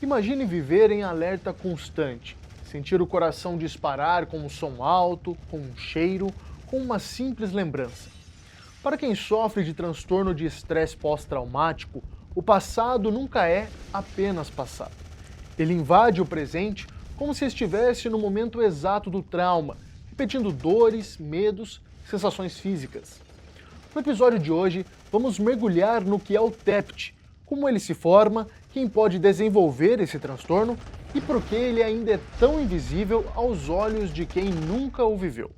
Imagine viver em alerta constante, sentir o coração disparar com um som alto, com um cheiro, com uma simples lembrança. Para quem sofre de transtorno de estresse pós-traumático, o passado nunca é apenas passado. Ele invade o presente como se estivesse no momento exato do trauma, repetindo dores, medos, sensações físicas. No episódio de hoje, vamos mergulhar no que é o TEPT, como ele se forma, quem pode desenvolver esse transtorno e por que ele ainda é tão invisível aos olhos de quem nunca o viveu.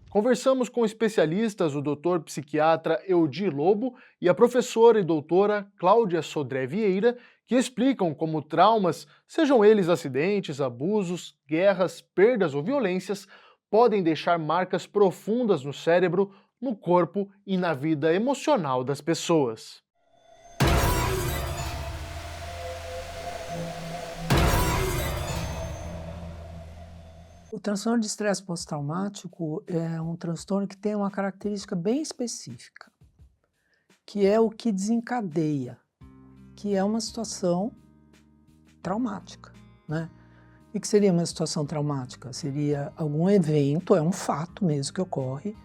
Conversamos com especialistas, o Dr. psiquiatra Eudir Lobo e a professora e doutora Cláudia Sodré Vieira, que explicam como traumas, sejam eles acidentes, abusos, guerras, perdas ou violências, podem deixar marcas profundas no cérebro, no corpo e na vida emocional das pessoas. O transtorno de estresse pós-traumático é um transtorno que tem uma característica bem específica, que é o que desencadeia, que é uma situação traumática, né? O que seria uma situação traumática? Seria algum evento, é um fato mesmo que ocorre,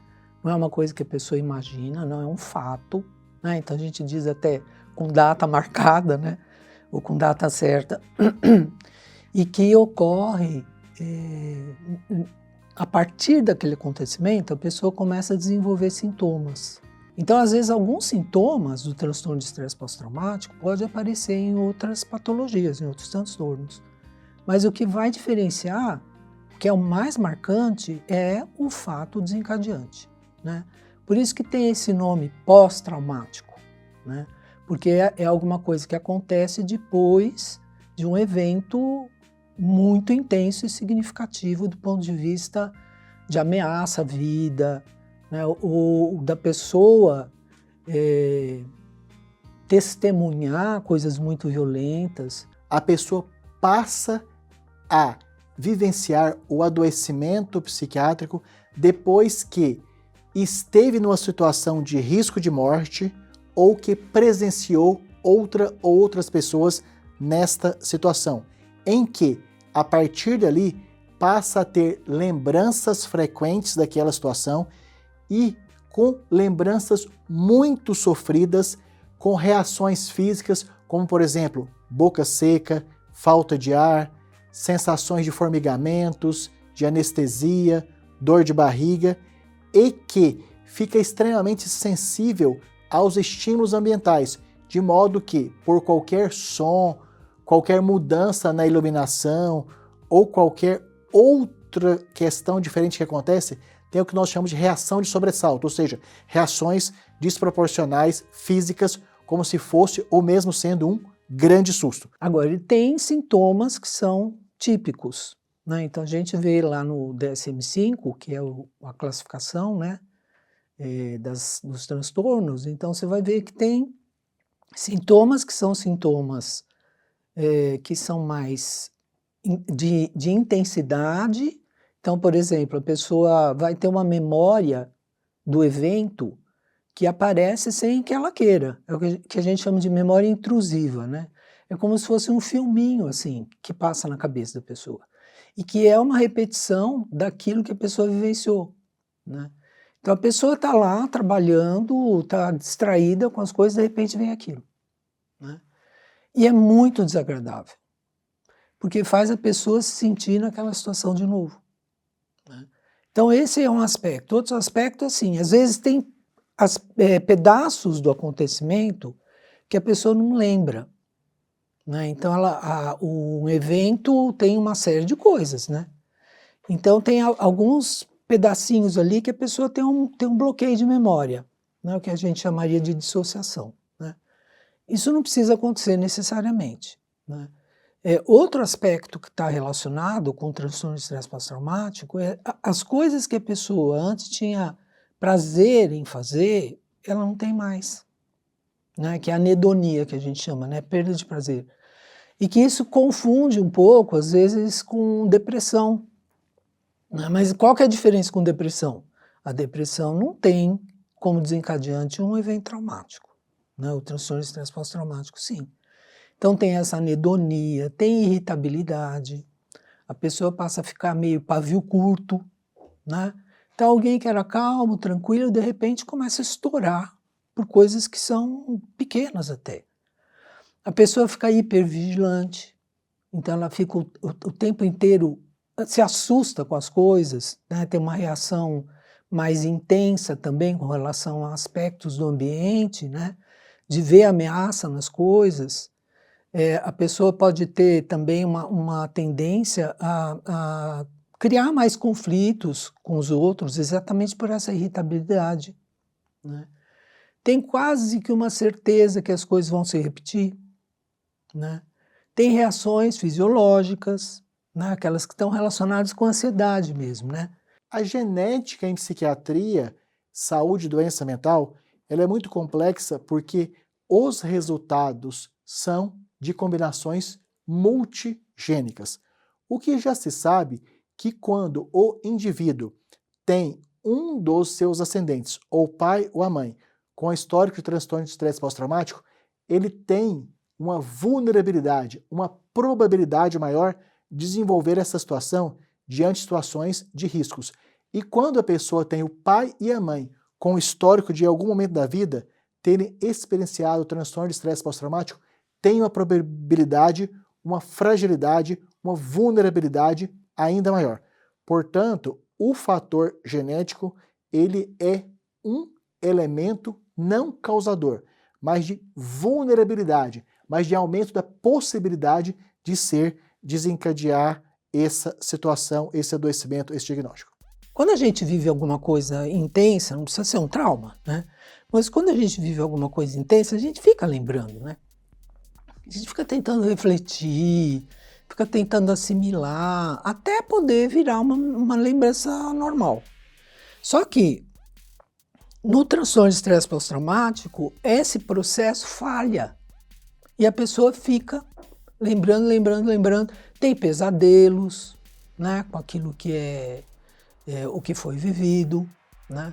não é uma coisa que a pessoa imagina, não é um fato, né? Então a gente diz até com data marcada, né? Ou com data certa, e que ocorre a partir daquele acontecimento, a pessoa começa a desenvolver sintomas. Então, às vezes, alguns sintomas do transtorno de estresse pós-traumático podem aparecer em outras patologias, em outros transtornos. Mas o que vai diferenciar, que é o mais marcante, é o fato desencadeante, né? Por isso que tem esse nome pós-traumático, né? Porque é alguma coisa que acontece depois de um evento muito intenso e significativo do ponto de vista de ameaça à vida, né, ou da pessoa testemunhar coisas muito violentas. A pessoa passa a vivenciar o adoecimento psiquiátrico depois que esteve numa situação de risco de morte ou que presenciou outra ou outras pessoas nesta situação, em que, a partir dali, passa a ter lembranças frequentes daquela situação e com lembranças muito sofridas, com reações físicas, como, por exemplo, boca seca, falta de ar, sensações de formigamentos, de anestesia, dor de barriga, e que fica extremamente sensível aos estímulos ambientais, de modo que, por qualquer som, qualquer mudança na iluminação ou qualquer outra questão diferente que acontece, tem o que nós chamamos de reação de sobressalto, ou seja, reações desproporcionais físicas, como se fosse ou mesmo sendo um grande susto. Agora, ele tem sintomas que são típicos, né? Então a gente vê lá no DSM-5, que é a classificação, né, dos transtornos, então você vai ver que tem sintomas que são sintomas que são mais de intensidade. Então, por exemplo, a pessoa vai ter uma memória do evento que aparece sem que ela queira. É o que a gente chama de memória intrusiva, né? É como se fosse um filminho, assim, que passa na cabeça da pessoa. E que é uma repetição daquilo que a pessoa vivenciou, né? Então, a pessoa está lá trabalhando, está distraída com as coisas, de repente vem aquilo, né? E é muito desagradável, porque faz a pessoa se sentir naquela situação de novo, né? Então esse é um aspecto. Outro aspecto, assim, às vezes tem pedaços do acontecimento que a pessoa não lembra, né? Então o evento tem uma série de coisas, né? Então tem alguns pedacinhos ali que a pessoa tem um bloqueio de memória, né? O que a gente chamaria de dissociação, né? Isso não precisa acontecer necessariamente, né? Outro aspecto que está relacionado com o transtorno de estresse pós-traumático é as coisas que a pessoa antes tinha prazer em fazer, ela não tem mais, né? Que é a anedonia, que a gente chama, né? Perda de prazer. E que isso confunde um pouco, às vezes, com depressão, né? Mas qual que é a diferença com depressão? A depressão não tem como desencadeante um evento traumático, né? O transtorno de estresse pós-traumático, sim. Então tem essa anedonia, tem irritabilidade, a pessoa passa a ficar meio pavio curto, né? Então alguém que era calmo, tranquilo, de repente começa a estourar por coisas que são pequenas até. A pessoa fica hipervigilante, então ela fica o tempo inteiro, se assusta com as coisas, né? Tem uma reação mais intensa também com relação a aspectos do ambiente, né? De ver ameaça nas coisas. A pessoa pode ter também uma tendência a criar mais conflitos com os outros, exatamente por essa irritabilidade, né? Tem quase que uma certeza que as coisas vão se repetir, né? Tem reações fisiológicas, né? Aquelas que estão relacionadas com a ansiedade mesmo, né? A genética em psiquiatria, saúde e doença mental, ela é muito complexa porque os resultados são de combinações multigênicas. O que já se sabe que quando o indivíduo tem um dos seus ascendentes, ou o pai ou a mãe, com histórico de transtorno de estresse pós-traumático, ele tem uma vulnerabilidade, uma probabilidade maior de desenvolver essa situação diante de situações de riscos. E quando a pessoa tem o pai e a mãe com histórico de algum momento da vida terem experienciado o transtorno de estresse pós-traumático, tem uma probabilidade, uma fragilidade, uma vulnerabilidade ainda maior. Portanto, o fator genético, ele é um elemento não causador, mas de vulnerabilidade, mas de aumento da possibilidade de desencadear essa situação, esse adoecimento, esse diagnóstico. Quando a gente vive alguma coisa intensa, não precisa ser um trauma, né? Mas quando a gente vive alguma coisa intensa, a gente fica lembrando, né? A gente fica tentando refletir, fica tentando assimilar, até poder virar uma lembrança normal. Só que no transtorno de estresse pós-traumático, esse processo falha. E a pessoa fica lembrando. Tem pesadelos, né, com aquilo que o que foi vivido, né?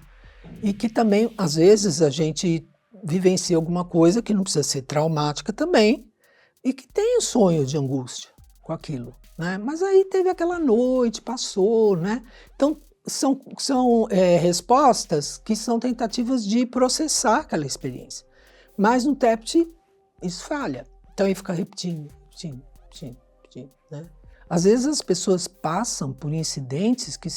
E que também, às vezes, a gente vivencia alguma coisa que não precisa ser traumática também, e que tem um sonho de angústia com aquilo, né? Mas aí teve aquela noite, passou, né? Então, são respostas que são tentativas de processar aquela experiência. Mas no TEPT, isso falha. Então, ele fica repetindo, né? Às vezes as pessoas passam por incidentes que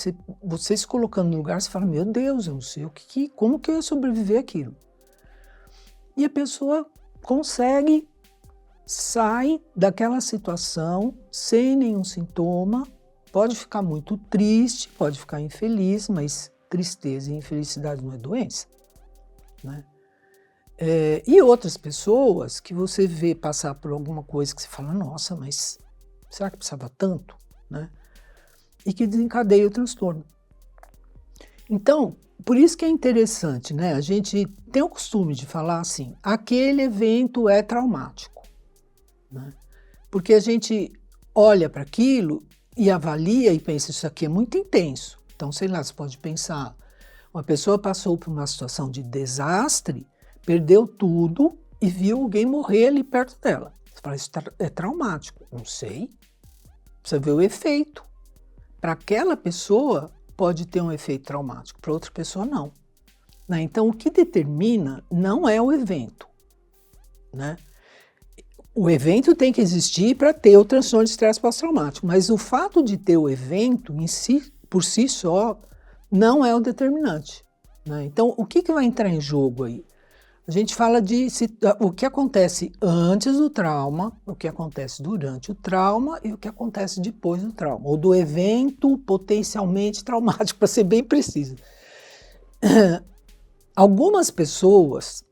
você se colocando no lugar, você fala, meu Deus, eu não sei como que eu ia sobreviver àquilo. E a pessoa consegue, sai daquela situação sem nenhum sintoma, pode ficar muito triste, pode ficar infeliz, mas tristeza e infelicidade não é doença, né? E outras pessoas que você vê passar por alguma coisa que você fala, nossa, mas será que precisava tanto, né? E que desencadeia o transtorno. Então, por isso que é interessante, né? A gente tem o costume de falar assim, aquele evento é traumático, né? Porque a gente olha para aquilo e avalia e pensa, isso aqui é muito intenso. Então, sei lá, você pode pensar, uma pessoa passou por uma situação de desastre, perdeu tudo e viu alguém morrer ali perto dela. Você fala, isso é traumático. Não sei. Precisa ver o efeito. Para aquela pessoa, pode ter um efeito traumático, para outra pessoa, não. Né? Então, o que determina não é o evento, né? O evento tem que existir para ter o transtorno de estresse pós-traumático, mas o fato de ter o evento em si, por si só, não é o determinante, né? Então, o que vai entrar em jogo aí? A gente fala de o que acontece antes do trauma, o que acontece durante o trauma e o que acontece depois do trauma, ou do evento potencialmente traumático, para ser bem preciso. Algumas pessoas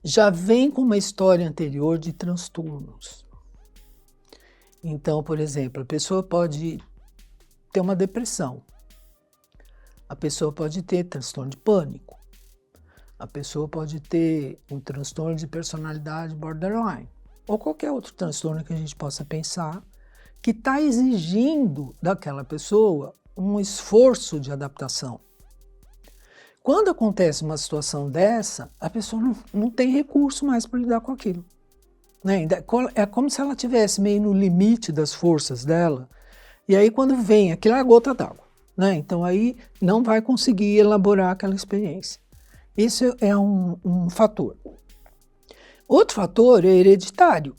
já vêm com uma história anterior de transtornos. Então, por exemplo, a pessoa pode ter uma depressão, a pessoa pode ter transtorno de pânico, a pessoa pode ter um transtorno de personalidade borderline, ou qualquer outro transtorno que a gente possa pensar, que está exigindo daquela pessoa um esforço de adaptação. Quando acontece uma situação dessa, a pessoa não tem recurso mais para lidar com aquilo. né? É como se ela estivesse meio no limite das forças dela, e aí quando vem aquilo é a gota d'água, né? Então aí não vai conseguir elaborar aquela experiência. Isso é um fator. Outro fator é hereditário.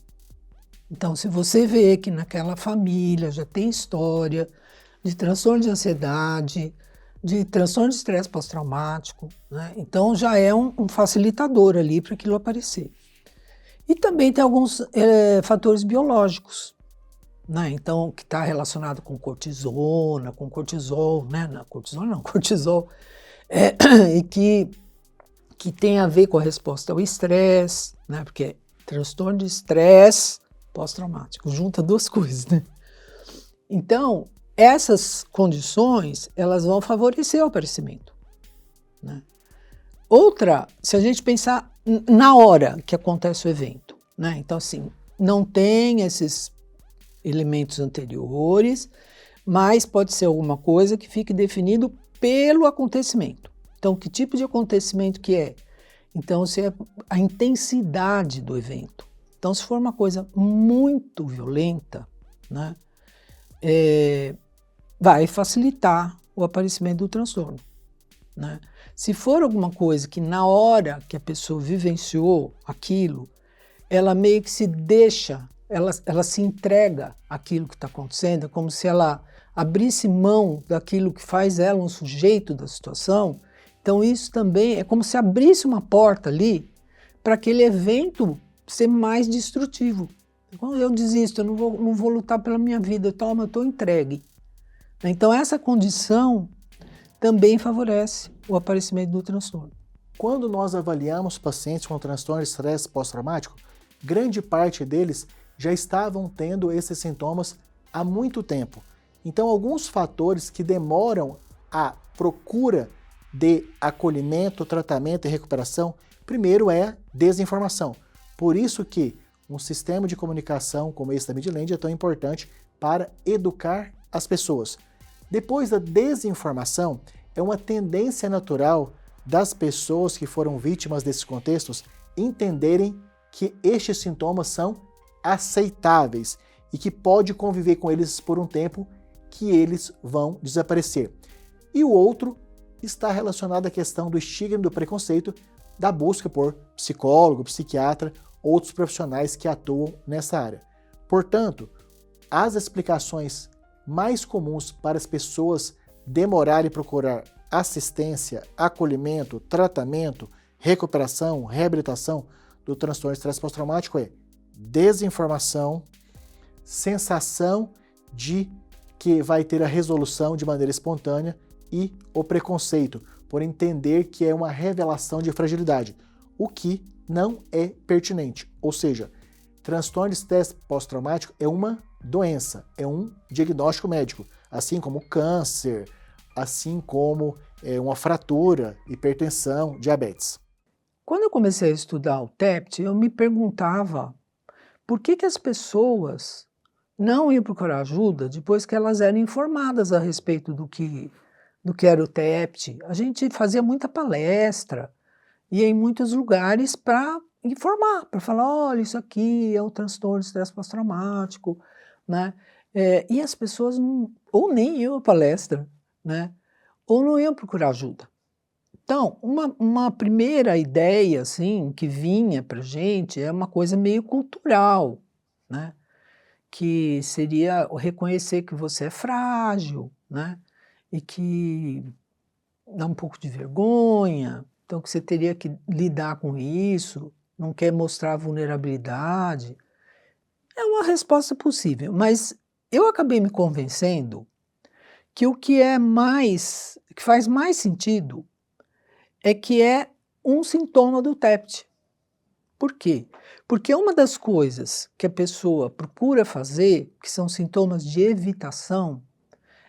Então, se você vê que naquela família já tem história de transtorno de ansiedade, de transtorno de estresse pós-traumático, né? Então já é um facilitador ali para aquilo aparecer. E também tem alguns fatores biológicos, né? Então, que está relacionado com cortisona, com cortisol, né? Não, cortisol não, cortisol, e que tem a ver com a resposta ao estresse, né? Porque é transtorno de estresse pós-traumático, junta duas coisas, né? Então, essas condições, elas vão favorecer o aparecimento, né? Outra, se a gente pensar na hora que acontece o evento, né? Então, assim, não tem esses elementos anteriores, mas pode ser alguma coisa que fique definido pelo acontecimento. Então, que tipo de acontecimento que é? Então, se é a intensidade do evento. Então, se for uma coisa muito violenta, né, vai facilitar o aparecimento do transtorno, né? Se for alguma coisa que na hora que a pessoa vivenciou aquilo, ela meio que se deixa, ela se entrega àquilo que está acontecendo, é como se ela abrisse mão daquilo que faz ela um sujeito da situação. Então isso também é como se abrisse uma porta ali para aquele evento ser mais destrutivo. Quando eu desisto, eu não vou lutar pela minha vida, eu estou entregue. Então essa condição também favorece o aparecimento do transtorno. Quando nós avaliamos pacientes com transtorno de estresse pós-traumático, grande parte deles já estavam tendo esses sintomas há muito tempo. Então alguns fatores que demoram a procura de acolhimento, tratamento e recuperação, primeiro é desinformação. Por isso que um sistema de comunicação como esse da Midland é tão importante para educar as pessoas. Depois da desinformação, é uma tendência natural das pessoas que foram vítimas desses contextos entenderem que estes sintomas são aceitáveis e que pode conviver com eles por um tempo, que eles vão desaparecer. E o outro está relacionado à questão do estigma e do preconceito, da busca por psicólogo, psiquiatra, outros profissionais que atuam nessa área. Portanto, as explicações mais comuns para as pessoas demorarem em procurar assistência, acolhimento, tratamento, recuperação, reabilitação do transtorno de estresse pós-traumático é desinformação, sensação de que vai ter a resolução de maneira espontânea e o preconceito, por entender que é uma revelação de fragilidade, o que não é pertinente. Ou seja, transtorno de estresse pós-traumático é uma doença, é um diagnóstico médico, assim como câncer, assim como uma fratura, hipertensão, diabetes. Quando eu comecei a estudar o TEPT, eu me perguntava por que as pessoas não iam procurar ajuda depois que elas eram informadas a respeito do que era o TEPT. A gente fazia muita palestra, ia em muitos lugares para informar, para falar, olha, isso aqui é o transtorno de estresse pós-traumático, né? E as pessoas ou nem iam à palestra, né? Ou não iam procurar ajuda. Então, uma primeira ideia assim, que vinha para a gente é uma coisa meio cultural, né? Que seria reconhecer que você é frágil, né? E que dá um pouco de vergonha, então que você teria que lidar com isso, não quer mostrar vulnerabilidade. É uma resposta possível, mas eu acabei me convencendo que o que faz mais sentido é que é um sintoma do TEPT. Por quê? Porque uma das coisas que a pessoa procura fazer, que são sintomas de evitação,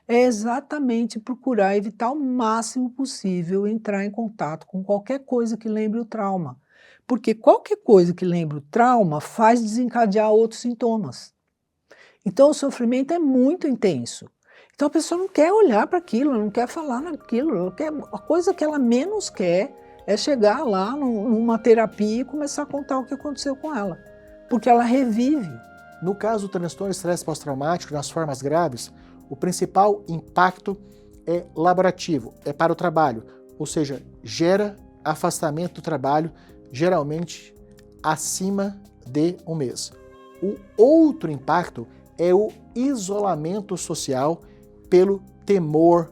é exatamente procurar evitar o máximo possível entrar em contato com qualquer coisa que lembre o trauma. Porque qualquer coisa que lembre o trauma faz desencadear outros sintomas. Então o sofrimento é muito intenso. Então a pessoa não quer olhar para aquilo, não quer falar naquilo, a coisa que ela menos quer é chegar lá numa terapia e começar a contar o que aconteceu com ela. porque ela revive. No caso do transtorno de estresse pós-traumático, nas formas graves, o principal impacto é laborativo, é para o trabalho, ou seja, gera afastamento do trabalho, geralmente acima de um mês. O outro impacto é o isolamento social pelo temor,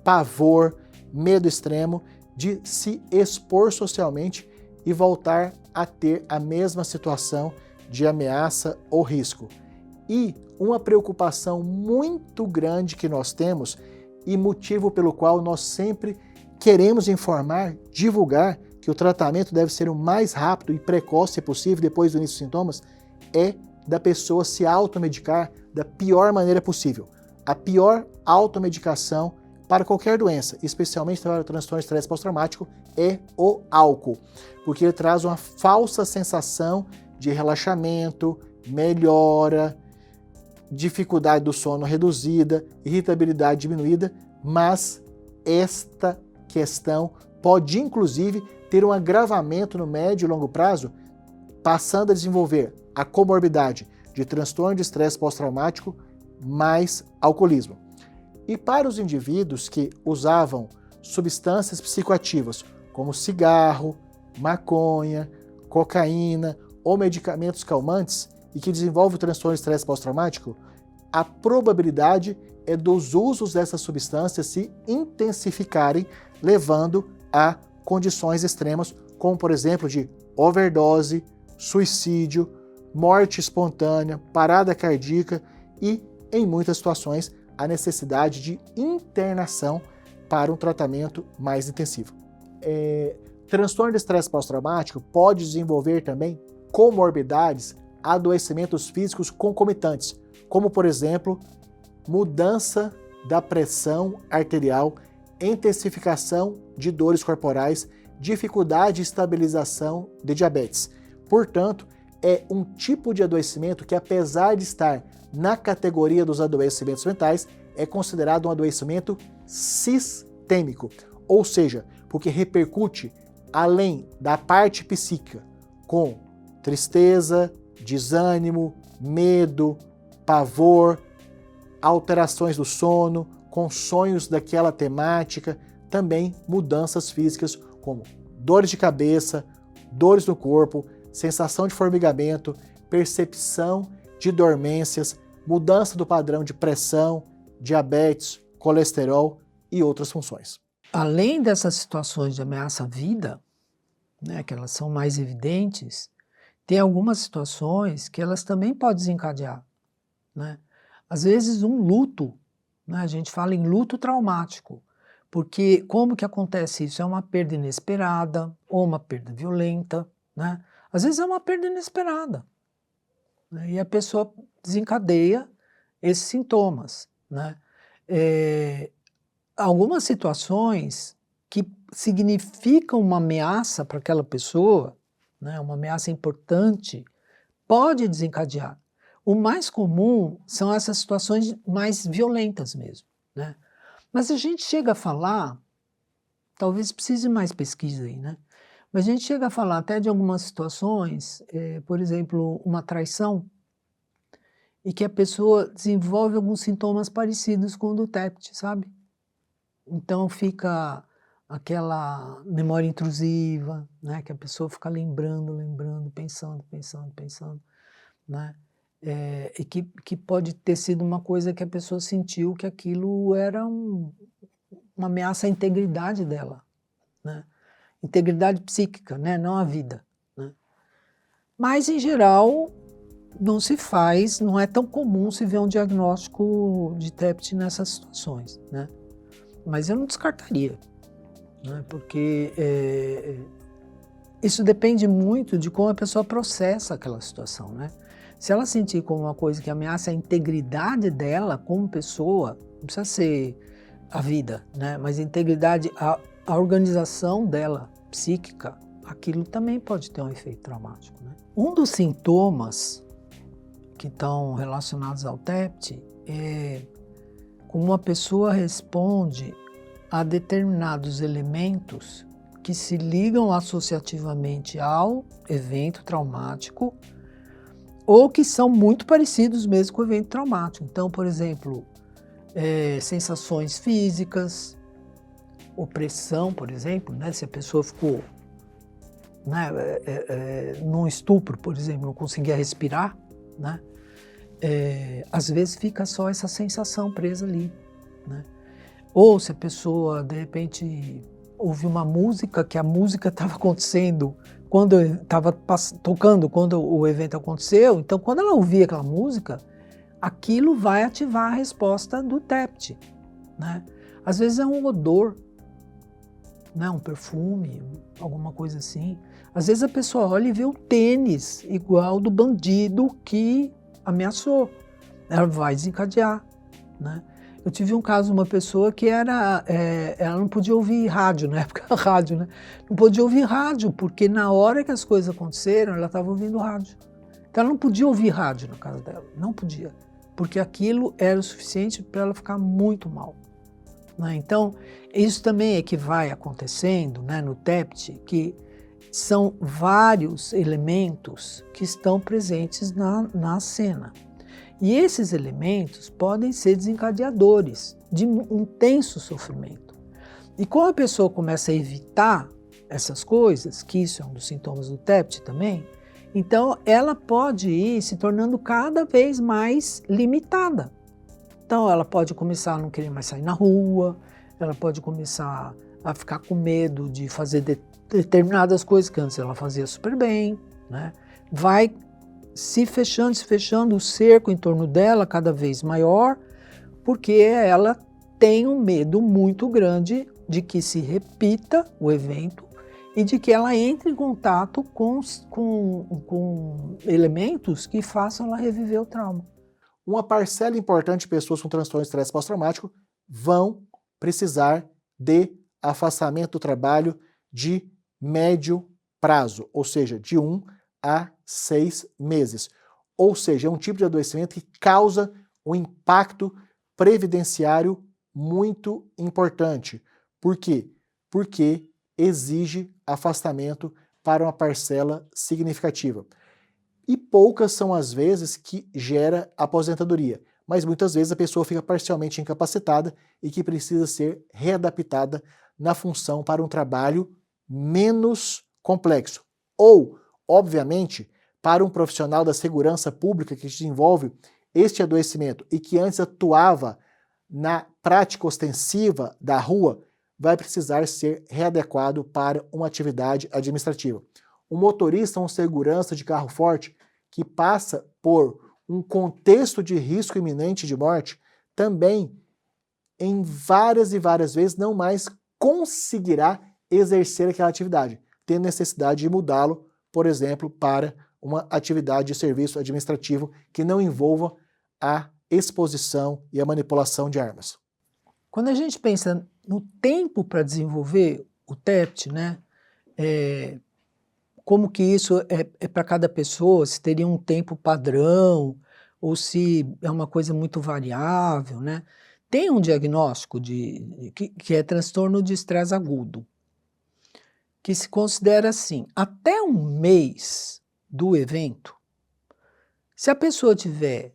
pavor, medo extremo de se expor socialmente e voltar a ter a mesma situação de ameaça ou risco. E uma preocupação muito grande que nós temos e motivo pelo qual nós sempre queremos informar, divulgar que o tratamento deve ser o mais rápido e precoce possível depois do início dos sintomas, é da pessoa se automedicar da pior maneira possível. A pior automedicação para qualquer doença, especialmente para o transtorno de estresse pós-traumático, é o álcool, porque ele traz uma falsa sensação de relaxamento, melhora, dificuldade do sono reduzida, irritabilidade diminuída, mas esta questão pode inclusive ter um agravamento no médio e longo prazo, passando a desenvolver a comorbidade de transtorno de estresse pós-traumático mais alcoolismo. E para os indivíduos que usavam substâncias psicoativas, como cigarro, maconha, cocaína ou medicamentos calmantes e que desenvolvem o transtorno de estresse pós-traumático, a probabilidade é dos usos dessas substâncias se intensificarem, levando a condições extremas, como por exemplo de overdose, suicídio, morte espontânea, parada cardíaca e, em muitas situações, a necessidade de internação para um tratamento mais intensivo. Transtorno de estresse pós-traumático pode desenvolver também comorbidades, adoecimentos físicos concomitantes, como por exemplo, mudança da pressão arterial, intensificação de dores corporais, dificuldade de estabilização de diabetes. Portanto, é um tipo de adoecimento que, apesar de estar na categoria dos adoecimentos mentais, é considerado um adoecimento sistêmico, ou seja, porque repercute além da parte psíquica, com tristeza, desânimo, medo, pavor, alterações do sono, com sonhos daquela temática, também mudanças físicas como dores de cabeça, dores no corpo, sensação de formigamento, percepção de dormências, mudança do padrão de pressão, diabetes, colesterol e outras funções. Além dessas situações de ameaça à vida, né, que elas são mais evidentes, tem algumas situações que elas também podem desencadear, né? Às vezes um luto, né, a gente fala em luto traumático, porque como que acontece isso? É uma perda inesperada ou uma perda violenta, né? Às vezes é uma perda inesperada, né, e a pessoa desencadeia esses sintomas, né? Algumas situações que significam uma ameaça para aquela pessoa, né, uma ameaça importante, pode desencadear. O mais comum são essas situações mais violentas mesmo, né? Mas a gente chega a falar, talvez precise mais pesquisa aí, né? Mas a gente chega a falar até de algumas situações, por exemplo, uma traição, e que a pessoa desenvolve alguns sintomas parecidos com o do TEPT, sabe? Então fica aquela memória intrusiva, né? Que a pessoa fica lembrando, pensando, né? E que pode ter sido uma coisa que a pessoa sentiu que aquilo era uma ameaça à integridade dela, né? Integridade psíquica, né? Não a vida, né? Mas, em geral, não se faz, não é tão comum se ver um diagnóstico de TEPT nessas situações, né? Mas eu não descartaria, né? Porque isso depende muito de como a pessoa processa aquela situação, né? Se ela sentir como uma coisa que ameaça a integridade dela como pessoa, não precisa ser a vida, né? Mas a integridade, a organização dela, psíquica, aquilo também pode ter um efeito traumático, né? Um dos sintomas que estão relacionados ao TEPT é como uma pessoa responde a determinados elementos que se ligam associativamente ao evento traumático, ou que são muito parecidos mesmo com o evento traumático. Então, por exemplo, sensações físicas, opressão, por exemplo, né? Se a pessoa ficou, né, num estupro, por exemplo, não conseguia respirar, né? Às vezes fica só essa sensação presa ali, né? Ou se a pessoa, de repente, ouve uma música, que a música estava acontecendo quando estava tocando, quando o evento aconteceu, então quando ela ouvia aquela música, aquilo vai ativar a resposta do TEPT, né? Às vezes é um odor, né? Um perfume, alguma coisa assim. Às vezes a pessoa olha e vê um tênis igual do bandido que ameaçou. Ela vai desencadear, né? Eu tive um caso de uma pessoa que ela não podia ouvir rádio, na época rádio, né? Não podia ouvir rádio, porque na hora que as coisas aconteceram, ela estava ouvindo rádio. Então ela não podia ouvir rádio na casa dela, não podia, porque aquilo era o suficiente para ela ficar muito mal, né? Então, isso também é que vai acontecendo, né, no TEPT, que são vários elementos que estão presentes na cena. E esses elementos podem ser desencadeadores de intenso sofrimento. E quando a pessoa começa a evitar essas coisas, que isso é um dos sintomas do TEPT também, então ela pode ir se tornando cada vez mais limitada. Então ela pode começar a não querer mais sair na rua, ela pode começar a ficar com medo de fazer determinadas coisas que antes ela fazia super bem, né? Vai se fechando o cerco em torno dela cada vez maior, porque ela tem um medo muito grande de que se repita o evento e de que ela entre em contato com elementos que façam ela reviver o trauma. Uma parcela importante de pessoas com transtorno de estresse pós-traumático vão precisar de afastamento do trabalho de médio prazo, ou seja, de 1 a 6 meses. Ou seja, é um tipo de adoecimento que causa um impacto previdenciário muito importante. Por quê? Porque exige afastamento para uma parcela significativa. E poucas são as vezes que gera aposentadoria, mas muitas vezes a pessoa fica parcialmente incapacitada e que precisa ser readaptada na função para um trabalho menos complexo. Ou, obviamente, para um profissional da segurança pública que desenvolve este adoecimento e que antes atuava na prática ostensiva da rua, vai precisar ser readequado para uma atividade administrativa. Um motorista, um segurança de carro forte que passa por um contexto de risco iminente de morte, também, em várias e várias vezes, não mais conseguirá exercer aquela atividade, tendo necessidade de mudá-lo, por exemplo, para uma atividade de serviço administrativo que não envolva a exposição e a manipulação de armas. Quando a gente pensa no tempo para desenvolver o TEPT, né, como que isso é para cada pessoa, se teria um tempo padrão, ou se é uma coisa muito variável, né? Tem um diagnóstico que é transtorno de estresse agudo, que se considera assim, até um mês do evento, se a pessoa tiver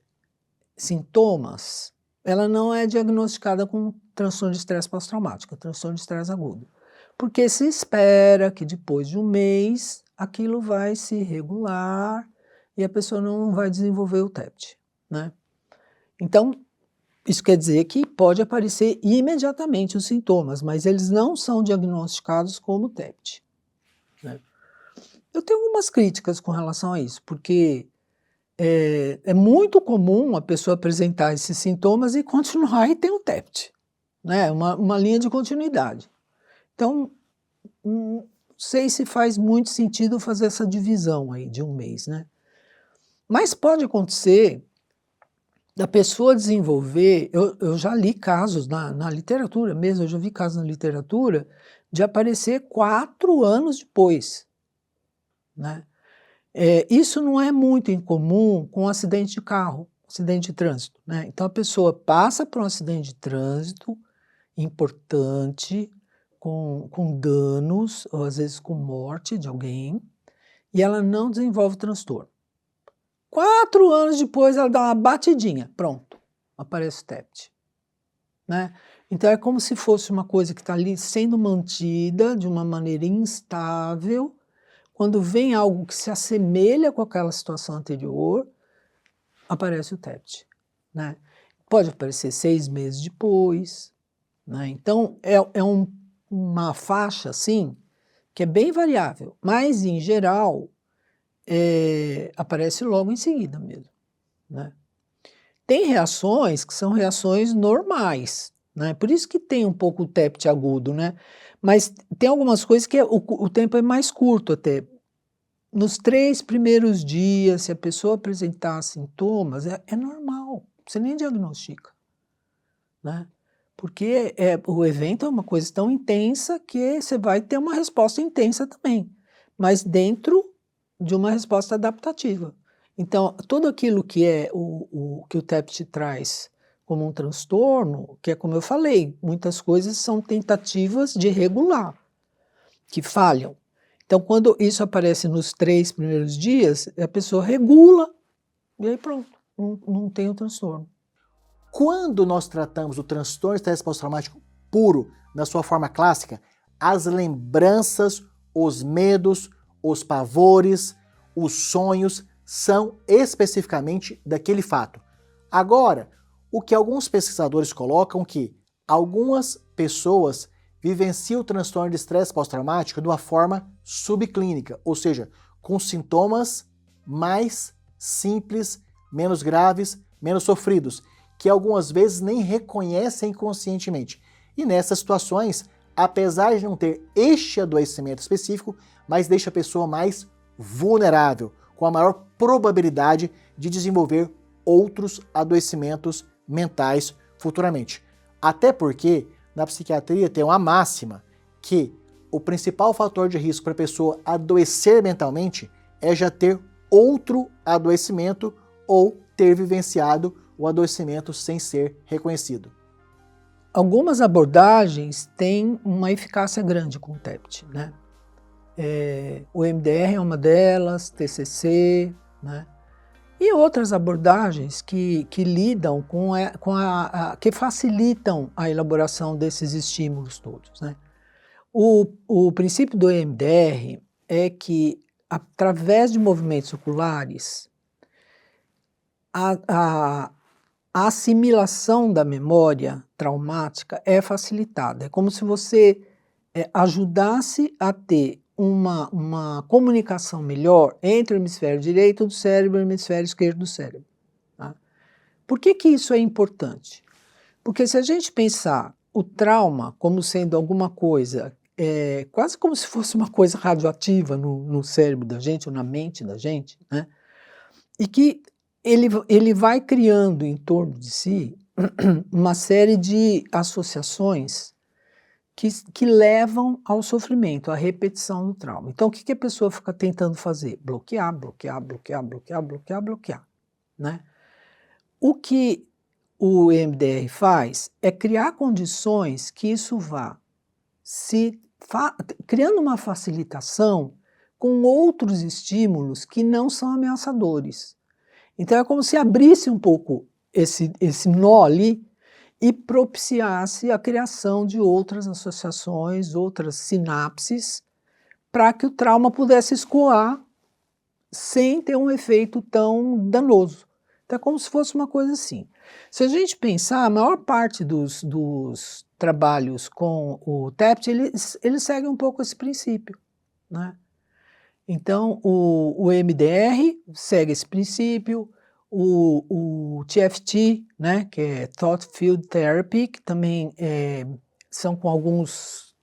sintomas, ela não é diagnosticada com transtorno de estresse pós-traumático, transtorno de estresse agudo. Porque se espera que depois de um mês aquilo vai se regular e a pessoa não vai desenvolver o TEPT, né? Então, isso quer dizer que pode aparecer imediatamente os sintomas, mas eles não são diagnosticados como TEPT, né? Eu tenho algumas críticas com relação a isso, porque é muito comum a pessoa apresentar esses sintomas e continuar e ter o TEPT, né? Uma linha de continuidade. Então, não sei se faz muito sentido fazer essa divisão aí de um mês, né? Mas pode acontecer da pessoa desenvolver, eu já li casos na literatura mesmo, eu já vi casos na literatura de aparecer 4 anos depois, né? Isso não é muito incomum com acidente de carro, acidente de trânsito, né? Então a pessoa passa por um acidente de trânsito importante, com danos, ou às vezes com morte de alguém, e ela não desenvolve transtorno. 4 anos depois ela dá uma batidinha, pronto, aparece o TEPT, né? Então é como se fosse uma coisa que está ali sendo mantida de uma maneira instável. Quando vem algo que se assemelha com aquela situação anterior, aparece o TEPT, né? Pode aparecer 6 meses depois, né? Então é uma faixa assim que é bem variável, mas em geral aparece logo em seguida mesmo, né? Tem reações que são reações normais, né? Por isso que tem um pouco o TEPT agudo, né? Mas tem algumas coisas que o tempo é mais curto até. Nos 3 primeiros dias, se a pessoa apresentar sintomas, é normal, você nem diagnostica, né? Porque o evento é uma coisa tão intensa que você vai ter uma resposta intensa também, mas dentro de uma resposta adaptativa. Então, tudo aquilo que que o TEPT traz como um transtorno, que é como eu falei, muitas coisas são tentativas de regular, que falham. Então, quando isso aparece nos 3 primeiros dias, a pessoa regula e aí pronto, não tem o transtorno. Quando nós tratamos o transtorno de estresse pós-traumático puro, na sua forma clássica, as lembranças, os medos, os pavores, os sonhos são especificamente daquele fato. Agora, o que alguns pesquisadores colocam que algumas pessoas vivenciam o transtorno de estresse pós-traumático de uma forma subclínica, ou seja, com sintomas mais simples, menos graves, menos sofridos, que algumas vezes nem reconhecem conscientemente. E nessas situações, apesar de não ter este adoecimento específico, mas deixa a pessoa mais vulnerável, com a maior probabilidade de desenvolver outros adoecimentos mentais futuramente. Até porque na psiquiatria tem uma máxima que o principal fator de risco para a pessoa adoecer mentalmente é já ter outro adoecimento ou ter vivenciado o adoecimento sem ser reconhecido. Algumas abordagens têm uma eficácia grande com o TEPT, né? O MDR é uma delas, TCC, né? E outras abordagens que lidam que facilitam a elaboração desses estímulos todos, né? O princípio do EMDR é que, através de movimentos oculares, a assimilação da memória traumática é facilitada. É como se você ajudasse a ter uma comunicação melhor entre o hemisfério direito do cérebro e o hemisfério esquerdo do cérebro. Tá? Por que isso é importante? Porque se a gente pensar o trauma como sendo alguma coisa, quase como se fosse uma coisa radioativa no cérebro da gente ou na mente da gente, né? E que ele vai criando em torno de si uma série de associações que levam ao sofrimento, à repetição do trauma. Então, o que a pessoa fica tentando fazer? Bloquear, bloquear, bloquear, bloquear, bloquear, bloquear, né? O que o EMDR faz é criar condições que isso vá criando uma facilitação com outros estímulos que não são ameaçadores. Então é como se abrisse um pouco esse nó ali e propiciasse a criação de outras associações, outras sinapses, para que o trauma pudesse escoar sem ter um efeito tão danoso. Então é como se fosse uma coisa assim. Se a gente pensar, a maior parte dos trabalhos com o TEPT, eles seguem um pouco esse princípio, né? Então, o MDR segue esse princípio, o TFT, né, que é Thought Field Therapy, que também são com alguns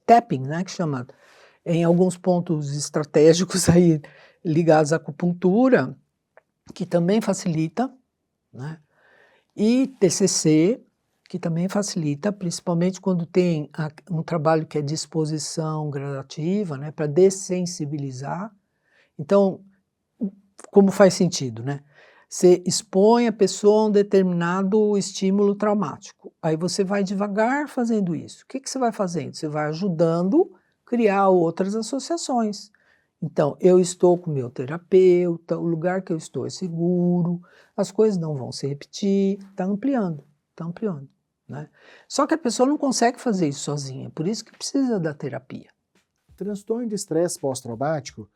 tapping, né, que chama, em alguns pontos estratégicos aí ligados à acupuntura, que também facilita, né, e TCC, que também facilita, principalmente quando tem um trabalho que é disposição gradativa, né, para dessensibilizar. Então, como faz sentido, né? Você expõe a pessoa a um determinado estímulo traumático. Aí você vai devagar fazendo isso. O que você vai fazendo? Você vai ajudando a criar outras associações. Então, eu estou com o meu terapeuta, o lugar que eu estou é seguro, as coisas não vão se repetir, está ampliando, né? Só que a pessoa não consegue fazer isso sozinha, por isso que precisa da terapia. Transtorno de estresse pós-traumático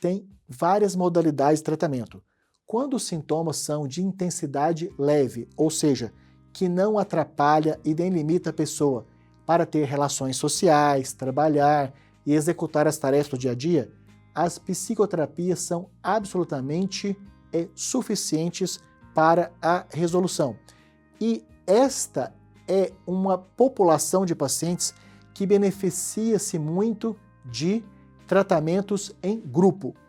tem várias modalidades de tratamento. Quando os sintomas são de intensidade leve, ou seja, que não atrapalha e nem limita a pessoa para ter relações sociais, trabalhar e executar as tarefas do dia a dia, as psicoterapias são absolutamente suficientes para a resolução. E esta é uma população de pacientes que beneficia-se muito de tratamentos em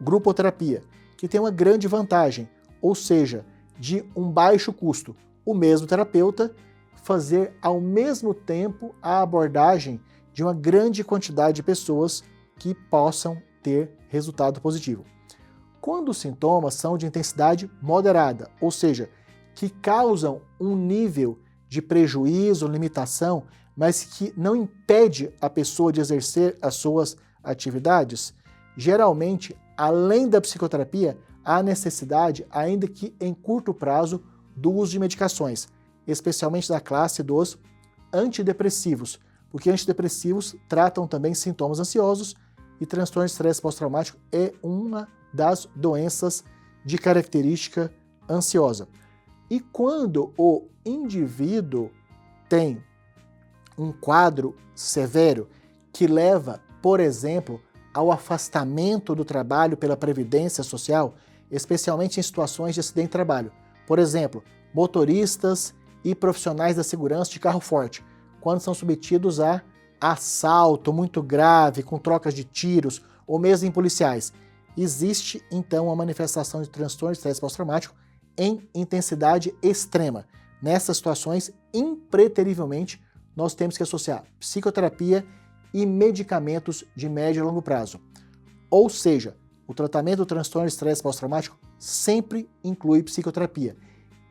grupoterapia, que tem uma grande vantagem, ou seja, de um baixo custo. O mesmo terapeuta fazer ao mesmo tempo a abordagem de uma grande quantidade de pessoas que possam ter resultado positivo. Quando os sintomas são de intensidade moderada, ou seja, que causam um nível de prejuízo, limitação, mas que não impede a pessoa de exercer as suas atividades, geralmente, além da psicoterapia, há necessidade, ainda que em curto prazo, do uso de medicações, especialmente da classe dos antidepressivos, porque antidepressivos tratam também sintomas ansiosos e transtorno de estresse pós-traumático é uma das doenças de característica ansiosa. E quando o indivíduo tem um quadro severo que leva, por exemplo, ao afastamento do trabalho pela Previdência Social, especialmente em situações de acidente de trabalho. Por exemplo, motoristas e profissionais da segurança de carro forte, quando são submetidos a assalto muito grave, com trocas de tiros, ou mesmo em policiais. Existe, então, uma manifestação de transtorno de estresse pós-traumático em intensidade extrema. Nessas situações, impreterivelmente, nós temos que associar psicoterapia e medicamentos de médio e longo prazo. Ou seja, o tratamento do transtorno de estresse pós-traumático sempre inclui psicoterapia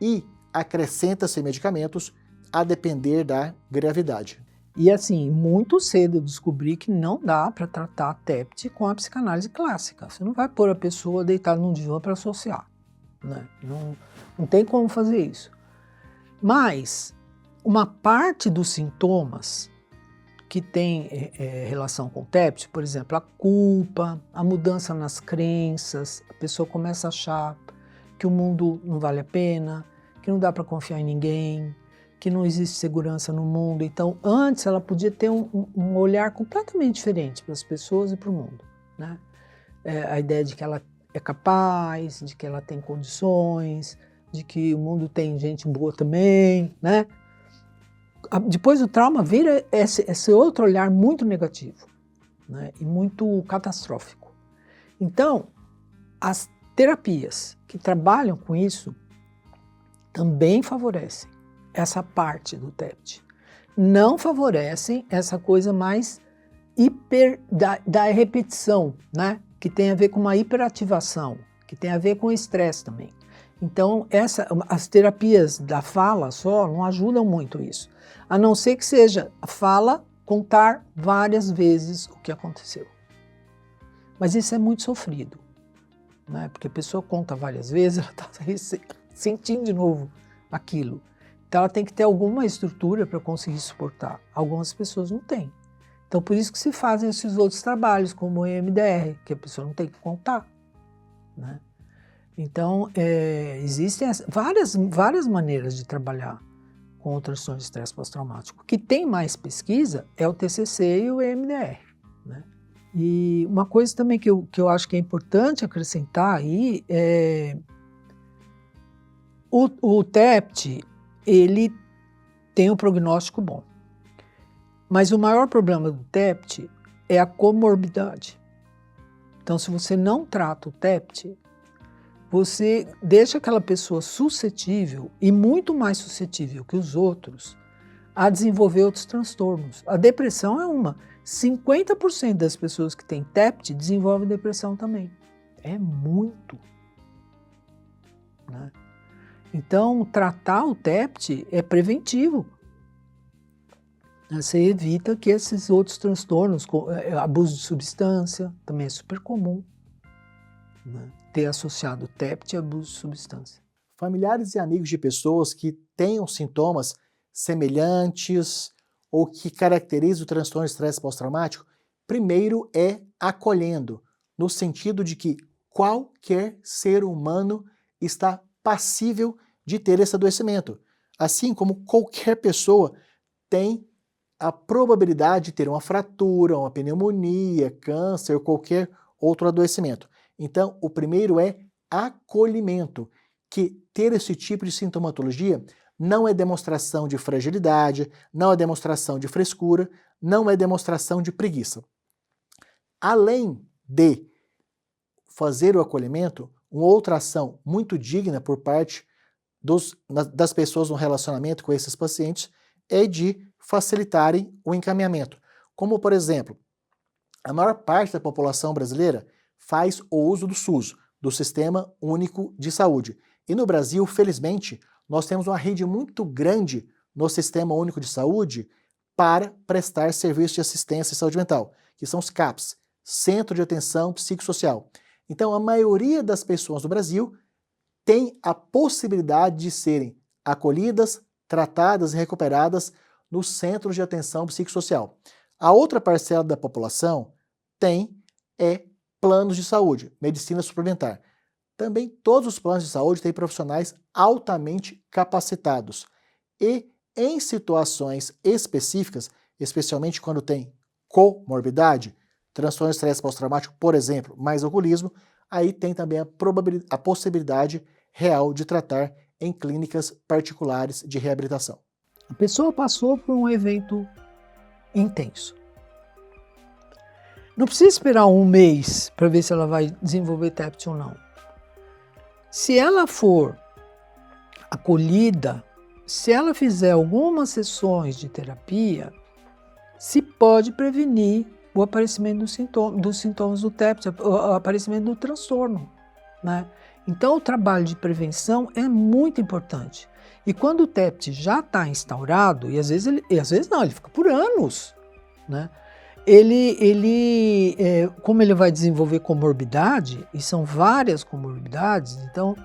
e acrescenta-se medicamentos a depender da gravidade. E assim, muito cedo eu descobri que não dá para tratar a TEPT com a psicanálise clássica. Você não vai pôr a pessoa deitada num divã para associar, né? Não tem como fazer isso. Mas uma parte dos sintomas que tem relação com o TEPT, por exemplo, a culpa, a mudança nas crenças, a pessoa começa a achar que o mundo não vale a pena, que não dá para confiar em ninguém, que não existe segurança no mundo. Então, antes ela podia ter um olhar completamente diferente para as pessoas e para o mundo, né? A ideia de que ela é capaz, de que ela tem condições, de que o mundo tem gente boa também, né? Depois do trauma vira esse outro olhar muito negativo, né? E muito catastrófico. Então, as terapias que trabalham com isso também favorecem essa parte do TEPT. Não favorecem essa coisa mais da repetição, né? Que tem a ver com uma hiperativação, que tem a ver com estresse também. Então, as terapias da fala só não ajudam muito isso. A não ser que seja a fala contar várias vezes o que aconteceu. Mas isso é muito sofrido, né? Porque a pessoa conta várias vezes, ela está sentindo de novo aquilo. Então ela tem que ter alguma estrutura para conseguir suportar. Algumas pessoas não têm. Então por isso que se fazem esses outros trabalhos, como o EMDR, que a pessoa não tem que contar, né? Então existem várias maneiras de trabalhar com o transtorno de estresse pós-traumático. O que tem mais pesquisa é o TCC e o EMDR, né? E uma coisa também que eu acho que é importante acrescentar aí é o TEPT, ele tem um prognóstico bom. Mas o maior problema do TEPT é a comorbidade. Então, se você não trata o TEPT, você deixa aquela pessoa suscetível, e muito mais suscetível que os outros, a desenvolver outros transtornos. A depressão é uma. 50% das pessoas que têm TEPT desenvolvem depressão também. É muito, né? Então, tratar o TEPT é preventivo. Você evita que esses outros transtornos, abuso de substância, também é super comum, né, ter associado TEPT e abuso de substância. Familiares e amigos de pessoas que tenham sintomas semelhantes ou que caracterizam o transtorno de estresse pós-traumático, primeiro é acolhendo, no sentido de que qualquer ser humano está passível de ter esse adoecimento, assim como qualquer pessoa tem a probabilidade de ter uma fratura, uma pneumonia, câncer ou qualquer outro adoecimento. Então, o primeiro é acolhimento, que ter esse tipo de sintomatologia não é demonstração de fragilidade, não é demonstração de frescura, não é demonstração de preguiça. Além de fazer o acolhimento, uma outra ação muito digna por parte das pessoas no relacionamento com esses pacientes é de facilitarem o encaminhamento. Como, por exemplo, a maior parte da população brasileira faz o uso do SUS, do Sistema Único de Saúde. E no Brasil, felizmente, nós temos uma rede muito grande no Sistema Único de Saúde para prestar serviços de assistência em saúde mental, que são os CAPs, Centro de Atenção Psicossocial. Então, a maioria das pessoas do Brasil tem a possibilidade de serem acolhidas, tratadas e recuperadas nos centros de atenção psicossocial. A outra parcela da população tem planos de saúde, medicina suplementar. Também todos os planos de saúde têm profissionais altamente capacitados. E em situações específicas, especialmente quando tem comorbidade, transtorno de estresse pós-traumático, por exemplo, mais alcoolismo, aí tem também a possibilidade real de tratar em clínicas particulares de reabilitação. A pessoa passou por um evento intenso. Não precisa esperar um mês para ver se ela vai desenvolver TEPT ou não. Se ela for acolhida, se ela fizer algumas sessões de terapia, se pode prevenir o aparecimento dos sintomas do TEPT, o aparecimento do transtorno, né? Então, o trabalho de prevenção é muito importante. E quando o TEPT já está instaurado, e às vezes ele fica por anos, né? Como ele vai desenvolver comorbidade, e são várias comorbidades, então,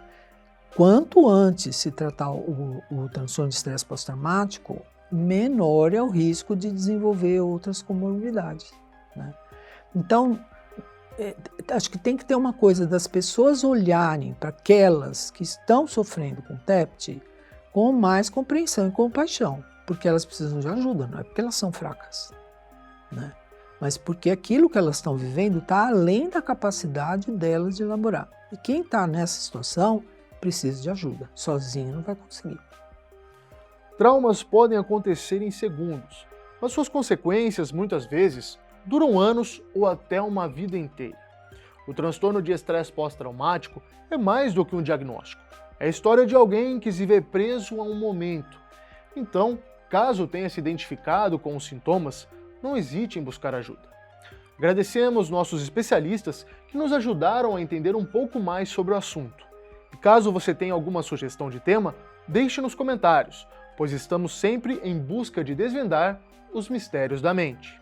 quanto antes se tratar o transtorno de estresse pós-traumático, menor é o risco de desenvolver outras comorbidades, né? Então, acho que tem que ter uma coisa das pessoas olharem para aquelas que estão sofrendo com TEPT com mais compreensão e compaixão, porque elas precisam de ajuda, não é porque elas são fracas, né? Mas porque aquilo que elas estão vivendo está além da capacidade delas de elaborar. E quem está nessa situação precisa de ajuda, sozinho não vai conseguir. Traumas podem acontecer em segundos, mas suas consequências, muitas vezes, duram anos ou até uma vida inteira. O transtorno de estresse pós-traumático é mais do que um diagnóstico. É a história de alguém que se vê preso a um momento. Então, caso tenha se identificado com os sintomas, não hesite em buscar ajuda. Agradecemos nossos especialistas que nos ajudaram a entender um pouco mais sobre o assunto. E caso você tenha alguma sugestão de tema, deixe nos comentários, pois estamos sempre em busca de desvendar os mistérios da mente.